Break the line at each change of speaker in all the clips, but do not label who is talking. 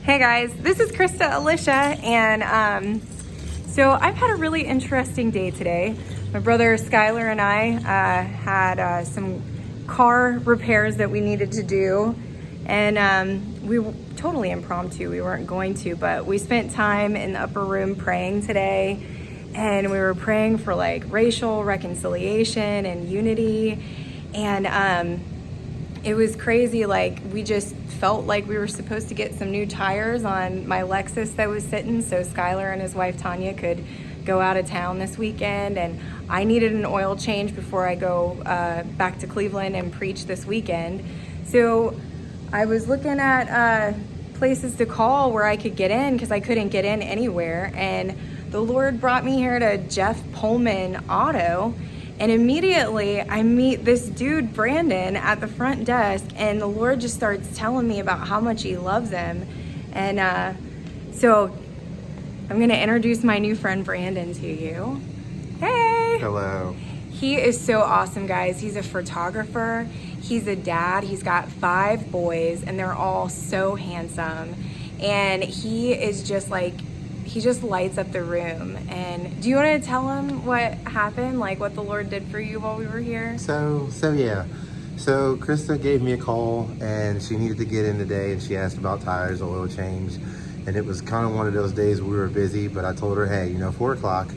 Hey guys, this is Krista Alicia, and so I've had a really interesting day today. My brother Skylar and I had some car repairs that we needed to do, and we were totally impromptu. We weren't going to, but we spent time in the upper room praying today, and we were praying for like racial reconciliation and unity, and it was crazy. Like, we just felt like we were supposed to get some new tires on my Lexus that was sitting so Skylar and his wife Tanya could go out of town this weekend, and I needed an oil change before I go back to Cleveland and preach this weekend. So I was looking at places to call where I could get in because I couldn't get in anywhere, and the Lord brought me here to Jeff Pullman Auto. And immediately I meet this dude, Brandon, at the front desk, and the Lord just starts telling me about how much he loves him. And so I'm gonna introduce my new friend, Brandon, to you. Hey!
Hello.
He is so awesome, guys. He's a photographer, he's a dad, he's got 5 boys, and they're all so handsome. And he is just like, he just lights up the room. And do you want to tell him what happened, like what the Lord did for you while we were here?
So Krista gave me a call, and she needed to get in today, and she asked about tires, oil change, and it was kind of one of those days we were busy, but I told her, hey, 4 o'clock,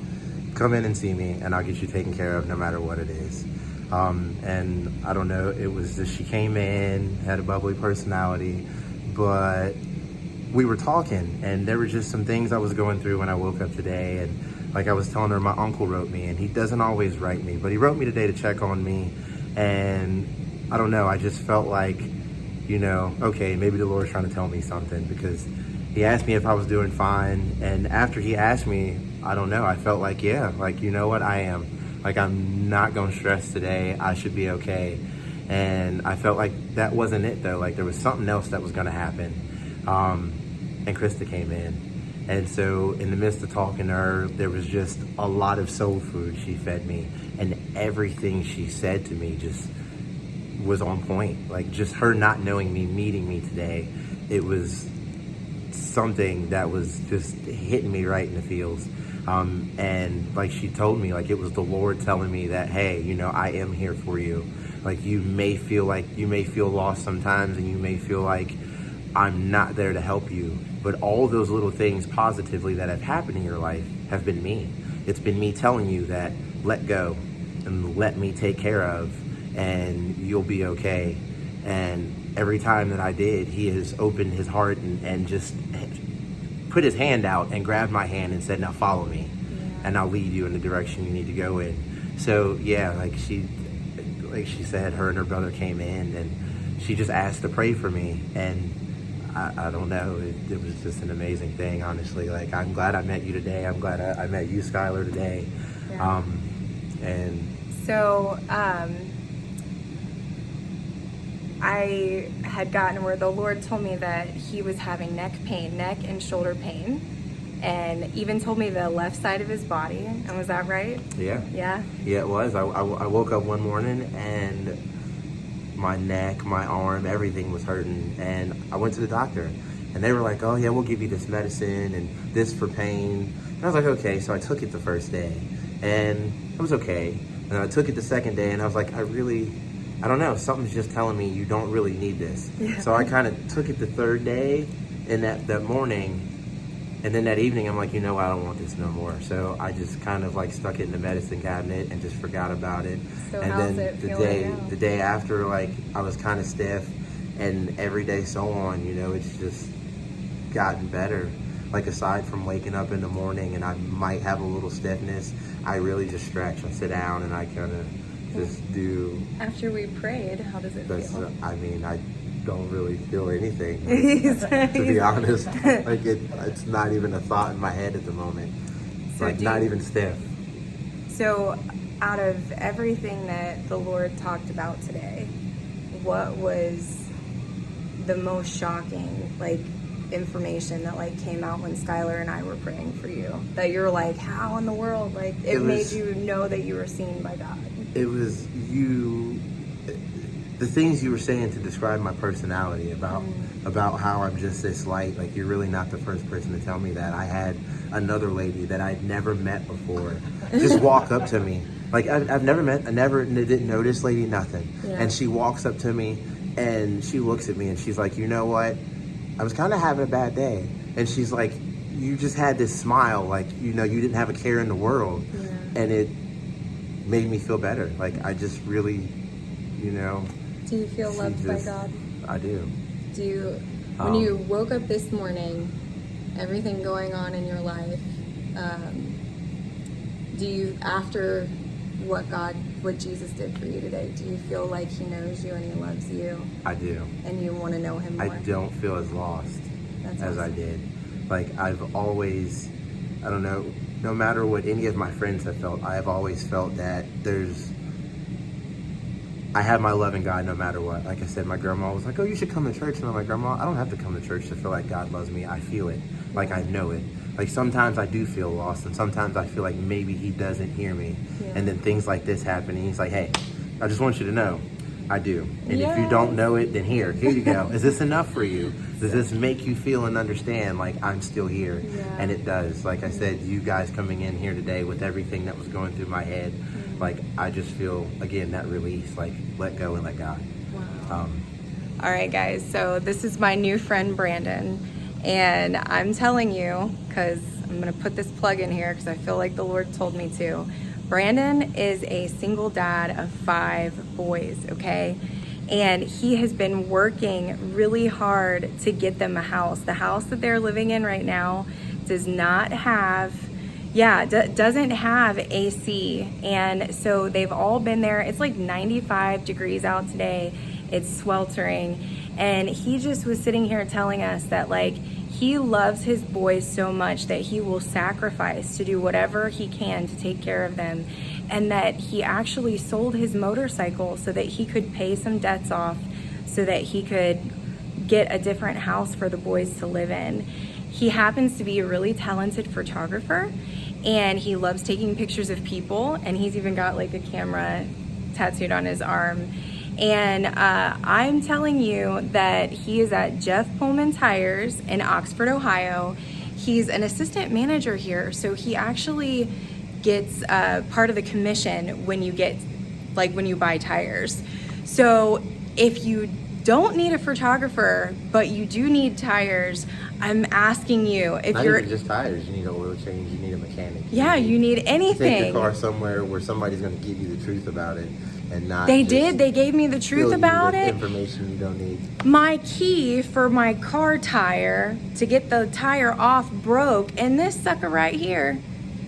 come in and see me, and I'll get you taken care of no matter what it is. And I don't know, it was just, she came in, had a bubbly personality, but we were talking, and there were just some things I was going through when I woke up today. And like I was telling her, my uncle wrote me, and he doesn't always write me, but he wrote me today to check on me. And I don't know, I just felt like, okay, maybe the Lord's trying to tell me something, because he asked me if I was doing fine. And after he asked me, I don't know, I felt like, yeah, like, you know what, I am. Like, I'm not going to stress today. I should be okay. And I felt like that wasn't it, though. Like, there was something else that was going to happen. And Krista came in. And so in the midst of talking to her, there was just a lot of soul food she fed me. And everything she said to me just was on point. Like, just her not knowing me, meeting me today, it was something that was just hitting me right in the feels. And like she told me, like, it was the Lord telling me that, hey, I am here for you. Like, you may feel lost sometimes, and you may feel like I'm not there to help you, but all those little things positively that have happened in your life have been me. It's been me telling you that let go and let me take care of, and you'll be okay. And every time that I did, he has opened his heart and just put his hand out and grabbed my hand and said, now follow me, and I'll lead you in the direction you need to go in. So yeah, like she said, her and her brother came in, and she just asked to pray for me. And I don't know, it was just an amazing thing, honestly. Like, I'm glad I met you today. I'm glad I met you, Skylar, today.
Yeah.
And
so I had gotten where the Lord told me that he was having neck and shoulder pain, and even told me the left side of his body. And was that right?
Yeah.
Yeah?
Yeah, it was. I woke up one morning, and my neck, my arm, everything was hurting. And I went to the doctor, and they were like, oh yeah, we'll give you this medicine and this for pain. And I was like, okay. So I took it the first day, and it was okay. And then I took it the second day, and I was like, I don't know, something's just telling me you don't really need this. Yeah. So I kind of took it the third day, and that morning, and then that evening, I'm like, I don't want this no more. So I just kind of like stuck it in the medicine cabinet and just forgot about it.
So
and
how's
then
it feeling now?
The day after, like, I was kind of stiff, and every day so on, it's just gotten better. Like, aside from waking up in the morning and I might have a little stiffness, I really just stretch. I sit down and I kind of just do.
After we prayed, how does it feel?
I don't really feel anything, to be honest. Like, it's not even a thought in my head at the moment. So like, not even stiff.
So out of everything that the Lord talked about today, what was the most shocking, like, information that like came out when Skylar and I were praying for you, that you're like, how in the world, like, it made you know that you were seen by God?
It was you. the things you were saying to describe my personality about how I'm just this light, like you're really not the first person to tell me that. I had another lady that I'd never met before just walk up to me. Like I've never met, I never didn't know this lady, nothing.
Yeah.
And she walks up to me and she looks at me and she's like, you know what? I was kind of having a bad day. And she's like, you just had this smile, like, you know, you didn't have a care in the world.
Yeah.
And it made me feel better. Like I just really, you know.
Do you feel loved by God?
I do.
Do you, when you woke up this morning, everything going on in your life, do you, after what Jesus did for you today, do you feel like he knows you and he loves you?
I do.
And you want to know him more?
I don't feel as lost
That's
as
awesome.
I did. Like I've always, I don't know, no matter what any of my friends have felt, I have always felt that I have my love in God no matter what. Like I said, my grandma was like, oh, you should come to church. And I'm like, Grandma, I don't have to come to church to feel like God loves me. I feel it. Like I know it. Like sometimes I do feel lost and sometimes I feel like maybe he doesn't hear me.
Yeah.
And then things like this happen and he's like, hey, I just want you to know I do. And if you
Yes.
don't know it, then here you go. Is this enough for you? Does this make you feel and understand like I'm still here?
Yeah.
And it does. Like I said, you guys coming in here today with everything that was going through my head, like I just feel, again, that release, like let go and let God.
Wow. All right, guys. So this is my new friend, Brandon. And I'm telling you, because I'm going to put this plug in here because I feel like the Lord told me to. Brandon is a single dad of 5 boys, okay? And he has been working really hard to get them a house. The house that they're living in right now does not have, doesn't have AC. And so they've all been there. It's like 95 degrees out today. It's sweltering. And he just was sitting here telling us that like he loves his boys so much that he will sacrifice to do whatever he can to take care of them. And that he actually sold his motorcycle so that he could pay some debts off so that he could get a different house for the boys to live in. He happens to be a really talented photographer and he loves taking pictures of people, and he's even got like a camera tattooed on his arm. And I'm telling you that he is at Jeff Pullman Tires in Oxford, Ohio. He's an assistant manager here, so he actually gets part of the commission when you buy tires. So if you don't need a photographer, but you do need tires, I'm asking you, if
Not
you're
even just tires, you need an oil change, you need a mechanic.
you need
Take
anything.
your car somewhere where somebody's going to give you the truth about it and not
They
just
did. They gave me the
fill
truth
you
about
with
it.
information you don't need.
My key for my car tire to get the tire off broke, and this sucker right here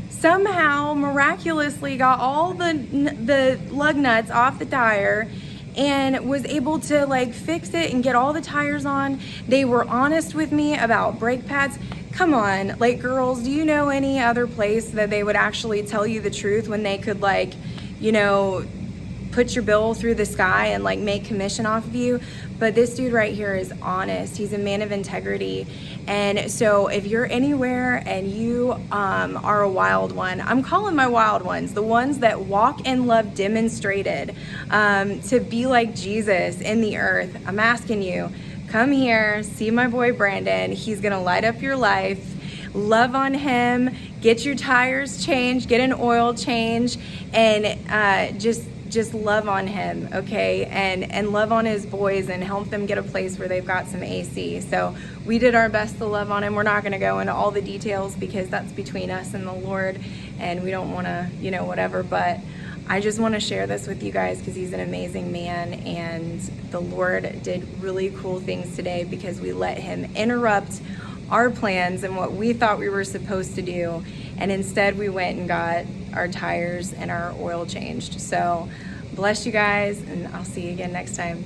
somehow miraculously got all the lug nuts off the tire and was able to like fix it and get all the tires on. They were honest with me about brake pads. Come on, like girls, do you know any other place that they would actually tell you the truth when they could like, you know, put your bill through the sky and like make commission off of you? But this dude right here is honest. He's a man of integrity. And so if you're anywhere and you are a wild one, I'm calling my wild ones, the ones that walk in love demonstrated to be like Jesus in the earth, I'm asking you, come here, see my boy Brandon. He's gonna light up your life. Love on him, get your tires changed, get an oil change, and just love on him, okay? And love on his boys and help them get a place where they've got some AC. So we did our best to love on him. We're not gonna go into all the details because that's between us and the Lord, and we don't wanna, you know, whatever, but I just wanna share this with you guys because he's an amazing man, and the Lord did really cool things today because we let him interrupt our plans and what we thought we were supposed to do, and instead we went and got our tires and our oil changed. So bless you guys, and I'll see you again next time.